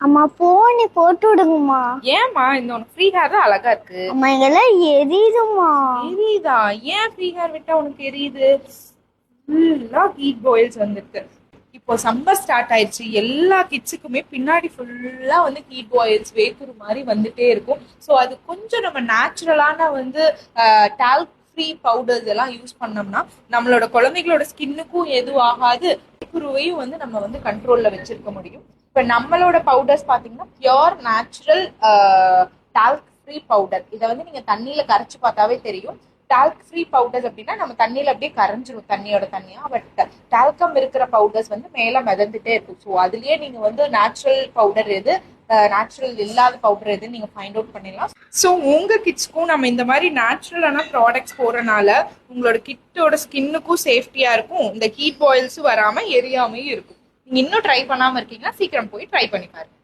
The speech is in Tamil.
அம்மா போனி போட்டு விடுங்கம்மா. ஏம்மா இந்த உனக்கு ஃப்ரீ ஹேர் தான் அழகா இருக்கு. அம்மா இங்கெல்லாம் எரியுதும்மா. எரியுதா? ஏன் ஃப்ரீ ஹேர் விட்டா உனக்கு எரியுது? ஃபுல்லா ஹீட் பாயில்ஸ் வந்துருக்கு. இப்போ சம்மர் ஸ்டார்ட் ஆயிடுச்சு, எல்லா கிட்ஸுக்குமே பின்னாடி ஃபுல்லா வந்து ஹீட் பாயில்ஸ் வேக்குற மாதிரி வந்துட்டே இருக்கும். ஸோ அது கொஞ்சம் நம்ம நேச்சுரலான வந்து டால்க் ஃப்ரீ பவுடர்ஸ் எல்லாம் யூஸ் பண்ணோம்னா நம்மளோட குழந்தைகளோட ஸ்கின்னுக்கும் எதுவும் ஆகாது, குருவையும் வந்து நம்ம வந்து கண்ட்ரோல்ல வச்சிருக்க முடியும். இப்ப நம்மளோட பவுடர்ஸ் பாத்தீங்கன்னா pure natural talc free powder. இதை வந்து நீங்க தண்ணியில கரைச்சு பார்த்தாவே தெரியும். டால்க் ஃப்ரீ பவுடர்ஸ் அப்படின்னா நம்ம தண்ணியில அப்படியே கரைஞ்சிரும் தண்ணியோட தண்ணியா. பட் டால்கம் இருக்கிற பவுடர்ஸ் வந்து மேல மிதந்துட்டே இருக்கும். ஸோ அதுலயே நீங்க வந்து நேச்சுரல் பவுடர் எது, நேச்சுரல் இல்லாத பவுடர் எது நீங்க ஃபைண்ட் அவுட் பண்ணிடலாம். ஸோ உங்க கிட்ஸ்க்கும் நம்ம இந்த மாதிரி நேச்சுரலான ப்ராடக்ட்ஸ் போறனால உங்களோட கிட்டோட ஸ்கின்னுக்கும் சேஃப்டியா இருக்கும், இந்த ஹீட் பாயில்ஸும் வராம எரியாமையும் இருக்கும். நீங்க இன்னும் ட்ரை பண்ணாம இருக்கீங்கன்னா சீக்கிரம் போய் ட்ரை பண்ணி பாருங்க.